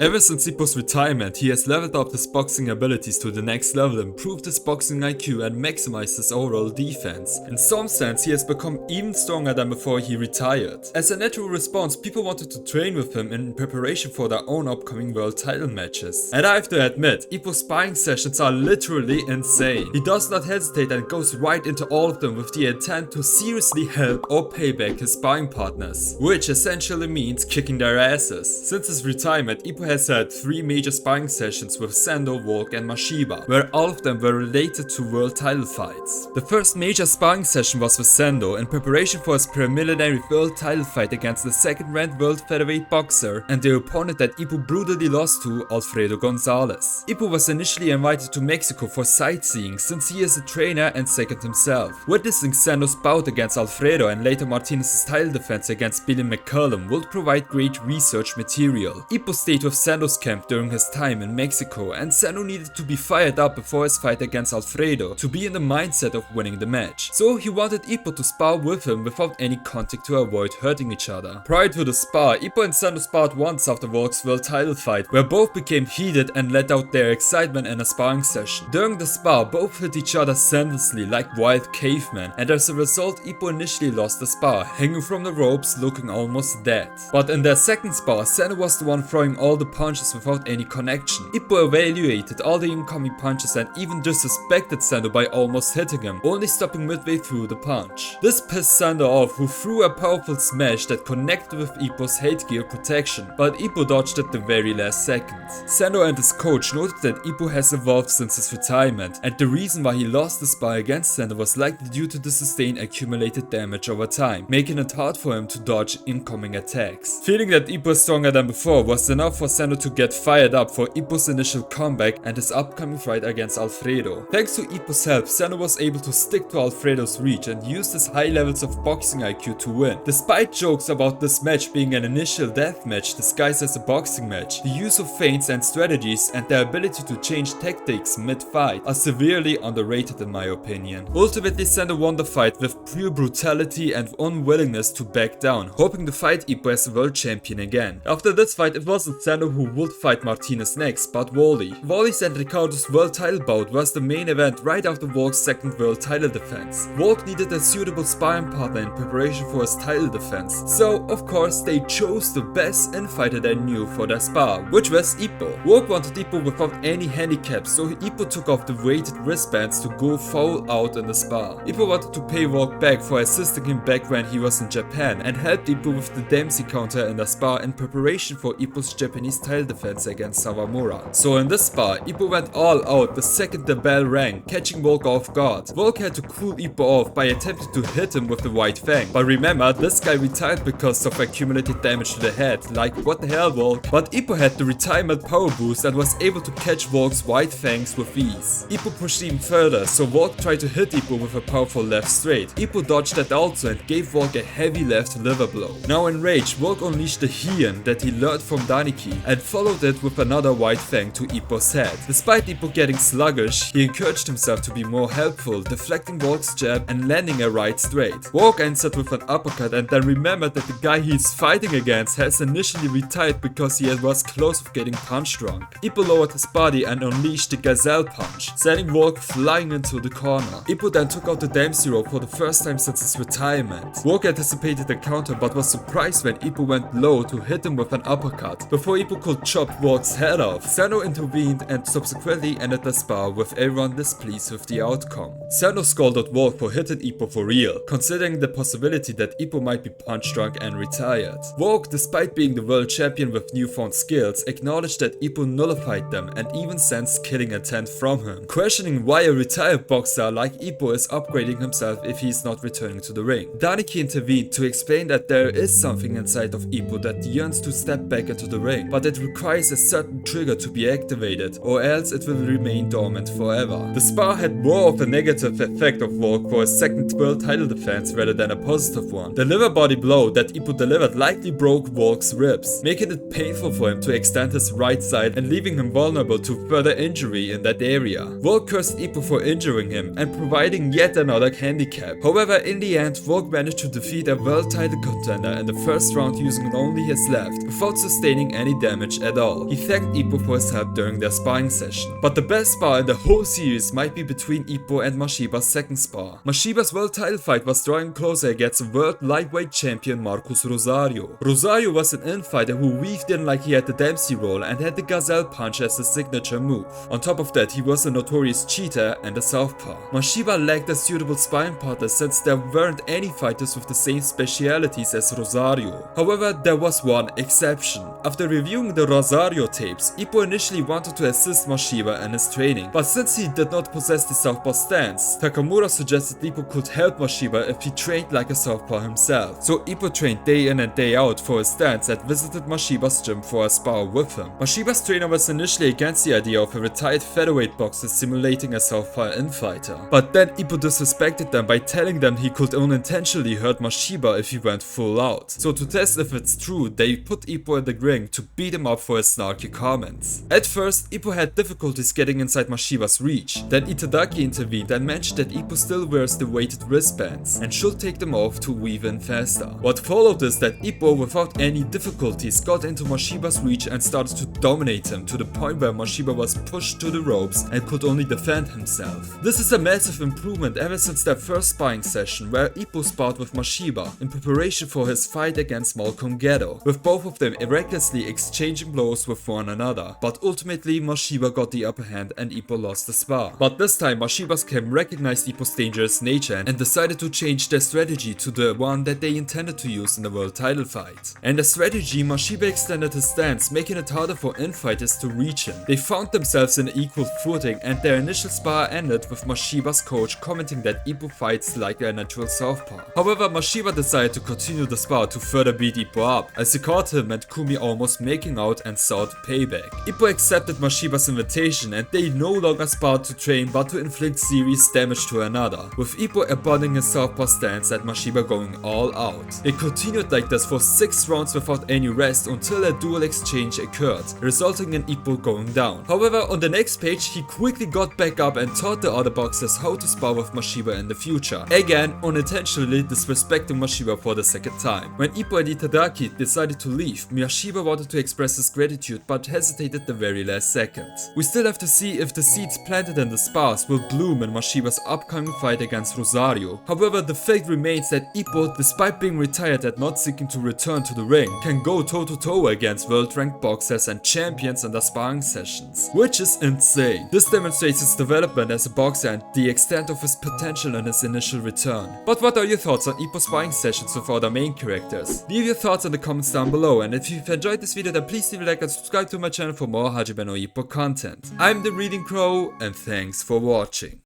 Ever since Ippo's retirement, he has leveled up his boxing abilities to the next level, improved his boxing IQ and maximized his overall defense. In some sense, he has become even stronger than before he retired. As a natural response, people wanted to train with him in preparation for their own upcoming world title matches. And I have to admit, Ippo's sparring sessions are literally insane. He does not hesitate and goes right into all of them with the intent to seriously help or pay back his sparring partners, which essentially means kicking their asses. Since his retirement, Ippo has had 3 major sparring sessions with Sendo, Volg and Mashiba, where all of them were related to world title fights. The first major sparring session was with Sendo in preparation for his preliminary world title fight against the second ranked world featherweight boxer and the opponent that Ippo brutally lost to, Alfredo Gonzalez. Ippo was initially invited to Mexico for sightseeing since he is a trainer and second himself. Witnessing Sendo's bout against Alfredo and later Martinez's title defense against Billy McCullum would provide great research material. Ippo stayed with Sendo's camp during his time in Mexico, and Sendo needed to be fired up before his fight against Alfredo to be in the mindset of winning the match. So he wanted Ippo to spar with him without any contact to avoid hurting each other. Prior to the spar, Ippo and Sendo sparred once after Volg's world title fight, where both became heated and let out their excitement in a sparring session. During the spar, both hit each other senselessly like wild cavemen, and as a result, Ippo initially lost the spar, hanging from the ropes looking almost dead. But in their second spar, Sendo was the one throwing all the punches without any connection. Ippo evaluated all the incoming punches and even disrespected Sendo by almost hitting him, only stopping midway through the punch. This pissed Sendo off, who threw a powerful smash that connected with Ippo's headgear protection, but Ippo dodged at the very last second. Sendo and his coach noted that Ippo has evolved since his retirement, and the reason why he lost the spar against Sendo was likely due to the sustained accumulated damage over time, making it hard for him to dodge incoming attacks. Feeling that Ippo is stronger than before was enough for Sendo to get fired up for Ippo's initial comeback and his upcoming fight against Alfredo. Thanks to Ippo's help, Sendo was able to stick to Alfredo's reach and used his high levels of boxing IQ to win. Despite jokes about this match being an initial death match disguised as a boxing match, the use of feints and strategies and the ability to change tactics mid-fight are severely underrated in my opinion. Ultimately, Sendo won the fight with pure brutality and unwillingness to back down, hoping to fight Ippo as a world champion again. After this fight, it wasn't Sendo who would fight Martinez next, but Wally. Wally's and Ricardo's world title bout was the main event right after Volg's second world title defense. Volg needed a suitable sparring partner in preparation for his title defense, so of course they chose the best infighter they knew for their spar, which was Ippo. Volg wanted Ippo without any handicaps, so Ippo took off the weighted wristbands to go full out in the spar. Ippo wanted to pay Volg back for assisting him back when he was in Japan and helped Ippo with the Dempsey counter in the spar in preparation for Ippo's Japanese title defense against Sawamura. So in this spar, Ippo went all out the second the bell rang, catching Volg off guard. Volg had to cool Ippo off by attempting to hit him with the white fang. But remember, this guy retired because of accumulated damage to the head, like what the hell Volg? But Ippo had the retirement power boost and was able to catch Volg's white fangs with ease. Ippo pushed even further, so Volg tried to hit Ippo with a powerful left straight. Ippo dodged that also and gave Volg a heavy left liver blow. Now enraged, Volg unleashed the Heian that he learned from Daniki and followed it with another white fang to Ippo's head. Despite Ippo getting sluggish, he encouraged himself to be more helpful, deflecting Volg's jab and landing a right straight. Volg answered with an uppercut and then remembered that the guy he's fighting against has initially retired because he was close of getting punch drunk. Ippo lowered his body and unleashed the gazelle punch, sending Volg flying into the corner. Ippo then took out the Dempsey Roll for the first time since his retirement. Volg anticipated the counter but was surprised when Ippo went low to hit him with an uppercut, before Ippo could chop Volg's head off. Sendo intervened and subsequently ended the spar with everyone displeased with the outcome. Sendo scolded Volg for hitting Ippo for real, considering the possibility that Ippo might be punch drunk and retired. Volg, despite being the world champion with newfound skills, acknowledged that Ippo nullified them and even sensed killing intent from him, questioning why a retired boxer like Ippo is upgrading himself if he's not returning to the ring. Daniki intervened to explain that there is something inside of Ippo that yearns to step back into the ring, but it requires a certain trigger to be activated, or else it will remain dormant forever. The spar had more of a negative effect of Volg for his second world title defense rather than a positive one. The liver body blow that Ippo delivered likely broke Volg's ribs, making it painful for him to extend his right side and leaving him vulnerable to further injury in that area. Volg cursed Ippo for injuring him and providing yet another handicap. However, in the end, Volg managed to defeat a world title contender in the first round using only his left, without sustaining any damage damage at all. He thanked Ippo for his help during their sparring session. But the best spar in the whole series might be between Ippo and Mashiba's second spar. Mashiba's world title fight was drawing closer against world lightweight champion Marcus Rosario. Rosario was an infighter who weaved in like he had the Dempsey Roll and had the Gazelle Punch as his signature move. On top of that, he was a notorious cheater and a southpaw. Mashiba lacked a suitable sparring partner since there weren't any fighters with the same specialities as Rosario. However, there was one exception. After reviewing the Rosario tapes, Ippo initially wanted to assist Mashiba in his training, but since he did not possess the Southpaw Stance, Takamura suggested Ippo could help Mashiba if he trained like a southpaw himself. So Ippo trained day in and day out for his stance and visited Mashiba's gym for a spar with him. Mashiba's trainer was initially against the idea of a retired featherweight boxer simulating a southpaw infighter, but then Ippo disrespected them by telling them he could unintentionally hurt Mashiba if he went full out. So to test if it's true, they put Ippo in the ring to beat him up for his snarky comments. At first, Ippo had difficulties getting inside Mashiba's reach. Then Itadaki intervened and mentioned that Ippo still wears the weighted wristbands and should take them off to weave in faster. What followed is that Ippo without any difficulties got into Mashiba's reach and started to dominate him to the point where Mashiba was pushed to the ropes and could only defend himself. This is a massive improvement ever since their first sparring session where Ippo sparred with Mashiba in preparation for his fight against Malcolm Ghetto, with both of them recklessly exchanging blows with one another. But ultimately Mashiba got the upper hand and Ippo lost the spar. But this time Mashiba's camp recognized Ippo's dangerous nature and decided to change their strategy to the one that they intended to use in the world title fight. And the strategy, Mashiba extended his stance, making it harder for infighters to reach him. They found themselves in equal footing and their initial spar ended with Mashiba's coach commenting that Ippo fights like a natural southpaw. However, Mashiba decided to continue the spar to further beat Ippo up, as he caught him and Kumi almost making out and sought payback. Ippo accepted Mashiba's invitation and they no longer sparred to train but to inflict serious damage to another, with Ippo abandoning his southpaw stance and Mashiba going all out. They continued like this for 6 rounds without any rest until a duel exchange occurred, resulting in Ippo going down. However, on the next page he quickly got back up and taught the other boxers how to spar with Mashiba in the future, again unintentionally disrespecting Mashiba for the second time. When Ippo and Itadaki decided to leave, Mashiba wanted to express his gratitude but hesitated the very last second. We still have to see if the seeds planted in the spars will bloom in Mashiba's upcoming fight against Rosario. However, the fact remains that Ippo, despite being retired and not seeking to return to the ring, can go toe to toe against world ranked boxers and champions in their sparring sessions, which is insane. This demonstrates his development as a boxer and the extent of his potential in his initial return. But what are your thoughts on Ippo's sparring sessions with other main characters? Leave your thoughts in the comments down below, and if you've enjoyed this video then please leave a like and subscribe to my channel for more Hajime no Ippo content. I'm the Reading Crow and thanks for watching.